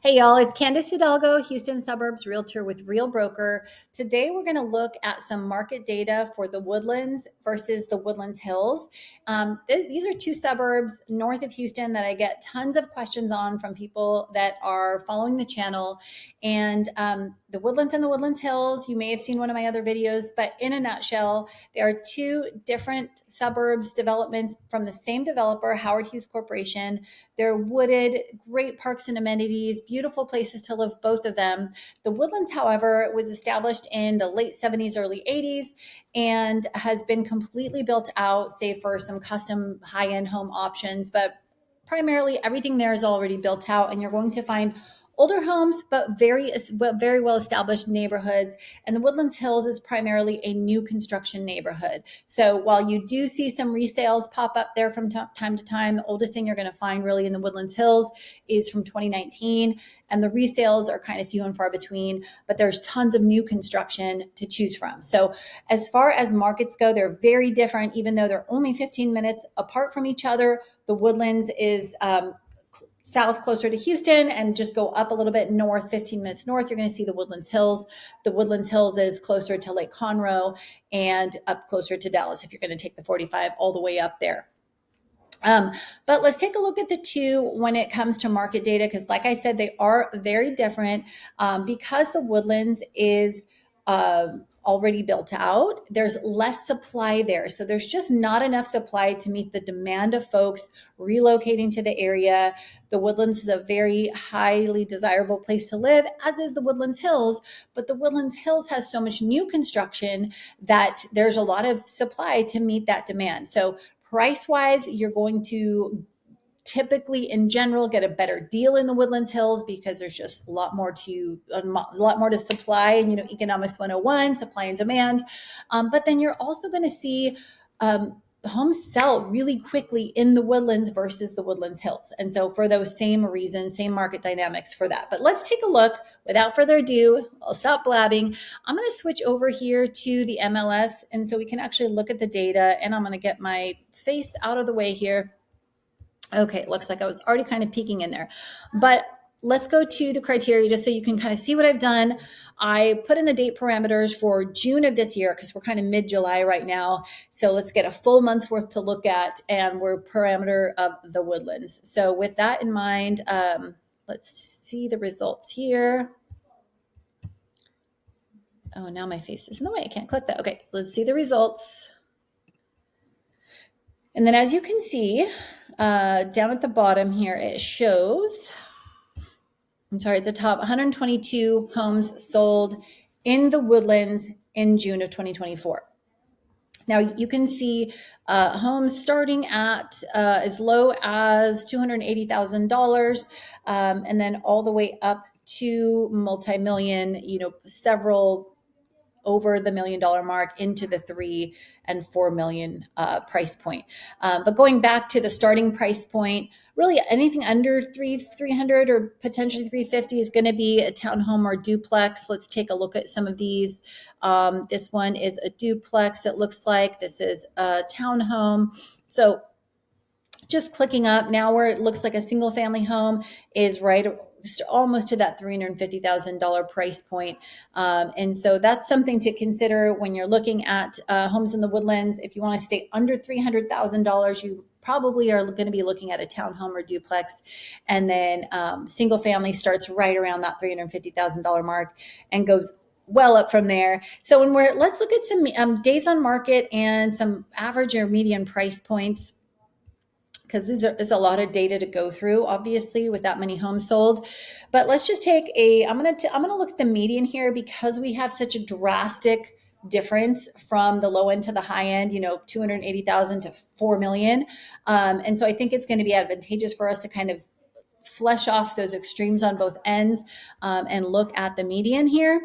Hey y'all, it's Candice Hidalgo, Houston Suburbs Realtor with Real Broker. Today we're going to look at some market data for the Woodlands versus the Woodlands Hills. These are two suburbs north of Houston that I get tons of questions on from people that are following the channel. And the Woodlands and the Woodlands Hills, you may have seen one of my other videos, but in a nutshell, there are two different suburbs developments from the same developer, Howard Hughes Corporation. They're wooded, great parks and amenities, beautiful places to live, both of them. The Woodlands, however, was established in the late 70s, early 80s, and has been completely built out, save for some custom high-end home options. But primarily everything there is already built out, and you're going to find older homes, but very well established neighborhoods. And the Woodlands Hills is primarily a new construction neighborhood. So while you do see some resales pop up there from time to time, the oldest thing you're going to find really in the Woodlands Hills is from 2019. And the resales are kind of few and far between, but there's tons of new construction to choose from. So as far as markets go, they're very different, even though they're only 15 minutes apart from each other. The Woodlands is south closer to Houston, and just go up a little bit north, 15 minutes north, you're going to see the Woodlands Hills. The Woodlands Hills is closer to Lake Conroe and up closer to Dallas if you're going to take the 45 all the way up there. But let's take a look at the two when it comes to market data, because like I said, they are very different. Because the Woodlands is already built out, there's less supply there. So there's just not enough supply to meet the demand of folks relocating to the area. The Woodlands is a very highly desirable place to live, as is the Woodlands Hills, but the Woodlands Hills has so much new construction that there's a lot of supply to meet that demand. So price-wise, you're going to typically, in general, get a better deal in the Woodlands Hills because there's just a lot more to supply. And economics 101, supply and demand. But then you're also going to see homes sell really quickly in the Woodlands versus the Woodlands Hills. And so for those same reasons, same market dynamics for that. But let's take a look. Without further ado, I'll stop blabbing. I'm going to switch over here to the MLS, and so we can actually look at the data, and I'm going to get my face out of the way here. Okay, looks like I was already kind of peeking in there, but let's go to the criteria just so you can kind of see what I've done. I put in the date parameters for June of this year because we're kind of mid-July right now. So let's get a full month's worth to look at, and we're parameter of the Woodlands. So with that in mind, let's see the results here. Oh, now my face is in the way. I can't click that. Okay, let's see the results. And then as you can see, down at the bottom here, it shows, at the top, 122 homes sold in the Woodlands in June of 2024. Now you can see homes starting at as low as $280,000, and then all the way up to multi-million, several over the $1 million mark into the 3 and 4 million price point. But going back to the starting price point, really anything under 300 or potentially 350 is going to be a townhome or duplex. Let's take a look at some of these. This one is a duplex. It looks like this is a townhome. So just clicking up now, where it looks like a single family home is right almost to that $350,000 price point. And so that's something to consider when you're looking at homes in the Woodlands. If you want to stay under $300,000, you probably are going to be looking at a townhome or duplex. And then single family starts right around that $350,000 mark and goes well up from there. So let's look at some days on market and some average or median price points, because it's a lot of data to go through, obviously, with that many homes sold. But let's just take I'm going to look at the median here, because we have such a drastic difference from the low end to the high end, 280,000 to 4 million. And so I think it's going to be advantageous for us to kind of flesh off those extremes on both ends and look at the median here.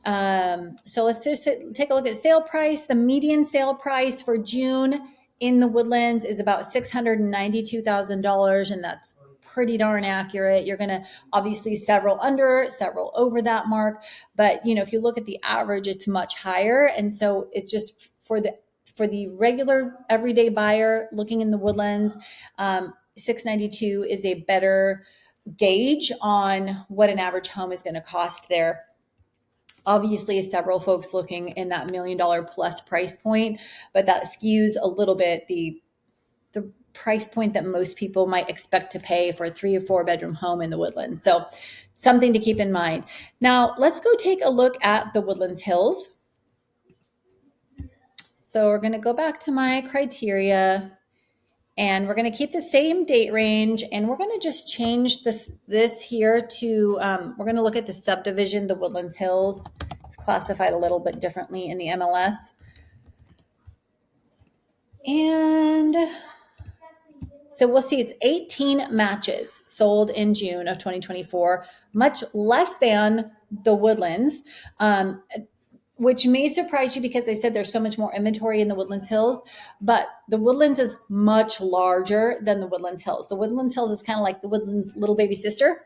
So let's just take a look at sale price. The median sale price for June in the Woodlands is about $692,000, and that's pretty darn accurate. You're going to obviously several under, several over that mark, but if you look at the average, it's much higher. And so it's just for the regular everyday buyer looking in the Woodlands, 692 is a better gauge on what an average home is going to cost there. Obviously, several folks looking in that $1 million plus price point, but that skews a little bit the price point that most people might expect to pay for a 3 or 4 bedroom home in the Woodlands. So something to keep in mind. Now let's go take a look at the Woodlands Hills. So we're going to go back to my criteria and we're going to keep the same date range, and we're going to just change this here to, we're going to look at the subdivision, the Woodlands Hills. It's classified a little bit differently in the MLS. And so we'll see it's 18 matches sold in June of 2024, much less than the Woodlands, which may surprise you because they said there's so much more inventory in the Woodlands Hills, but the Woodlands is much larger than the Woodlands Hills. The Woodlands Hills is kind of like the Woodlands' little baby sister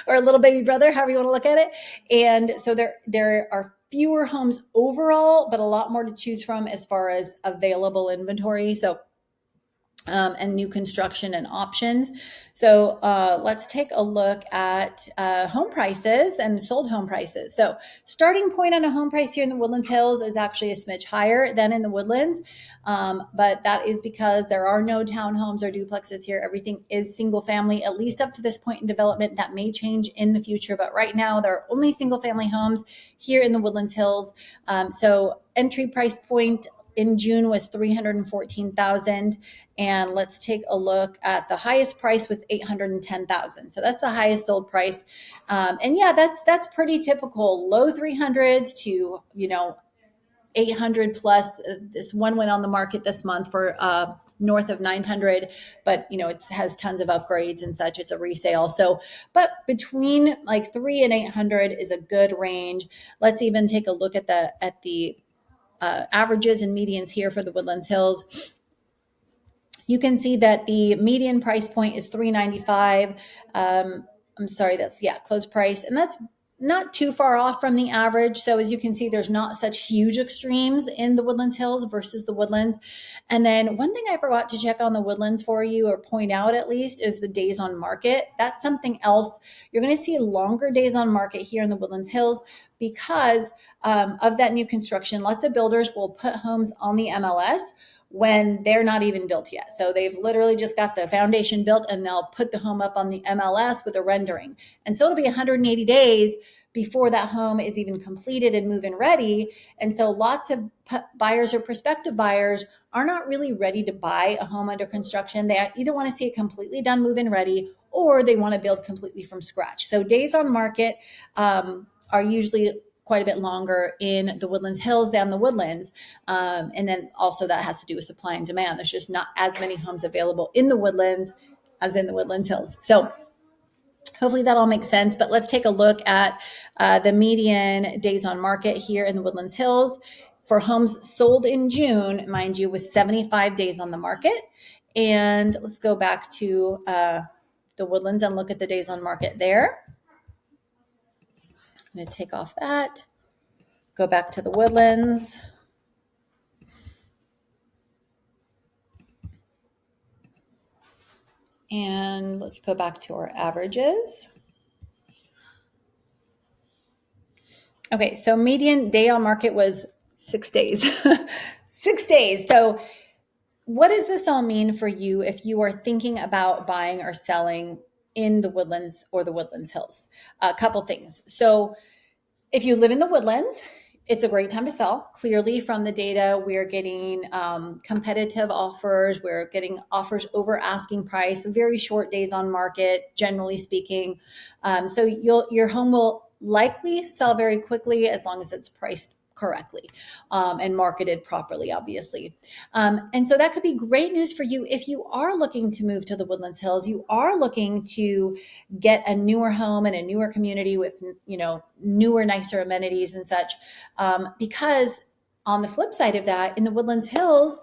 or a little baby brother, however you want to look at it. And so there are fewer homes overall, but a lot more to choose from as far as available inventory. So and new construction and options. So let's take a look at home prices and sold home prices. So starting point on a home price here in the Woodlands Hills is actually a smidge higher than in the Woodlands. But that is because there are no townhomes or duplexes here. Everything is single family, at least up to this point in development. That may change in the future, but right now there are only single family homes here in the Woodlands Hills. So entry price point in June was $314,000, and let's take a look at the highest price with $810,000. So that's the highest sold price, and yeah, that's pretty typical. Low 300s to 800 plus. This one went on the market this month for north of 900, but it has tons of upgrades and such. It's a resale. So, but between like 3 and 800 is a good range. Let's even take a look at the averages and medians here for the Woodlands Hills. You can see that the median price point is $395. I'm sorry, that's closed price, and that's not too far off from the average. So as you can see, there's not such huge extremes in the Woodlands Hills versus the Woodlands. And then one thing I forgot to check on the Woodlands for you, or point out at least, is the days on market. That's something else. You're going to see longer days on market here in the Woodlands Hills because of that new construction. Lots of builders will put homes on the MLS when they're not even built yet. So they've literally just got the foundation built and they'll put the home up on the MLS with a rendering. And so it'll be 180 days before that home is even completed and move-in ready. And so lots of buyers or prospective buyers are not really ready to buy a home under construction. They either want to see it completely done, move-in ready, or they want to build completely from scratch. So days on market are usually quite a bit longer in the Woodlands Hills than the Woodlands. And then also that has to do with supply and demand. There's just not as many homes available in the Woodlands as in the Woodlands Hills. So hopefully that all makes sense, but let's take a look at the median days on market here in the Woodlands Hills for homes sold in June, mind you, with 75 days on the market. And let's go back to the Woodlands and look at the days on market there. I'm going to take off that, go back to the Woodlands. And let's go back to our averages. Okay, so median day on market was 6 days. 6 days. So what does this all mean for you if you are thinking about buying or selling in the Woodlands or the Woodlands Hills? A couple things. So if you live in the Woodlands, it's a great time to sell. Clearly from the data, we're getting competitive offers. We're getting offers over asking price, very short days on market, generally speaking. So your home will likely sell very quickly as long as it's priced correctly and marketed properly, obviously. And so that could be great news for you if you are looking to move to the Woodlands Hills. You are looking to get a newer home in a newer community with, newer, nicer amenities and such. Because on the flip side of that, in the Woodlands Hills,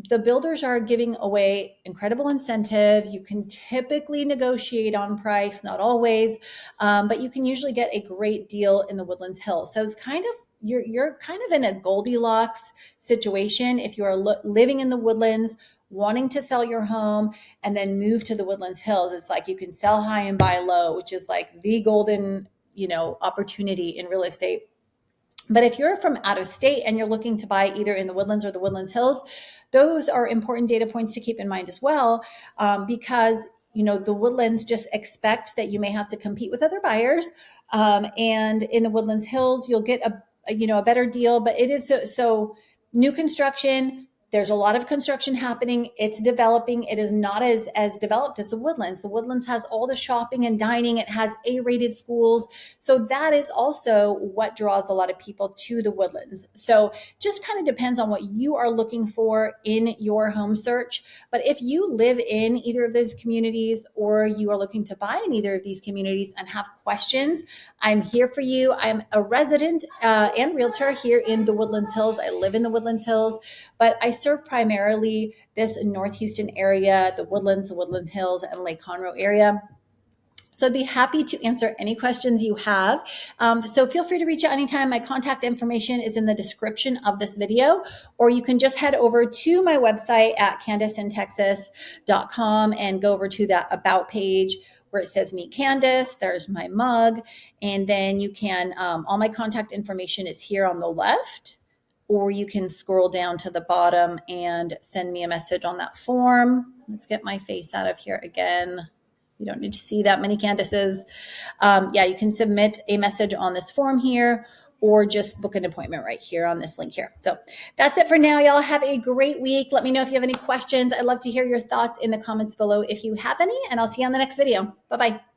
the builders are giving away incredible incentives. You can typically negotiate on price, not always, but you can usually get a great deal in the Woodlands Hills. So it's kind of you're kind of in a Goldilocks situation if you are living in the Woodlands wanting to sell your home and then move to the Woodlands Hills. It's like you can sell high and buy low, which is like the golden, opportunity in real estate. But if you're from out of state and you're looking to buy either in the Woodlands or the Woodlands Hills, those are important data points to keep in mind as well, because the Woodlands just expect that you may have to compete with other buyers, and in the Woodlands Hills you'll get a better deal. But it is so new construction. There's a lot of construction happening. It's developing. It is not as developed as the Woodlands. The Woodlands has all the shopping and dining. It has A-rated schools. So that is also what draws a lot of people to the Woodlands. So just kind of depends on what you are looking for in your home search. But if you live in either of those communities or you are looking to buy in either of these communities and have questions, I'm here for you. I'm a resident and realtor here in the Woodlands Hills. I live in the Woodlands Hills, but I serve primarily this North Houston area, the Woodlands Hills, and Lake Conroe area. So I'd be happy to answer any questions you have. So feel free to reach out anytime. My contact information is in the description of this video, or you can just head over to my website at candisintexas.com and go over to that About page where it says Meet Candice. There's my mug. And then you can, all my contact information is here on the left, or you can scroll down to the bottom and send me a message on that form. Let's get my face out of here again. You don't need to see that many Candices. You can submit a message on this form here, or just book an appointment right here on this link here. So that's it for now. Y'all have a great week. Let me know if you have any questions. I'd love to hear your thoughts in the comments below if you have any, and I'll see you on the next video. Bye-bye.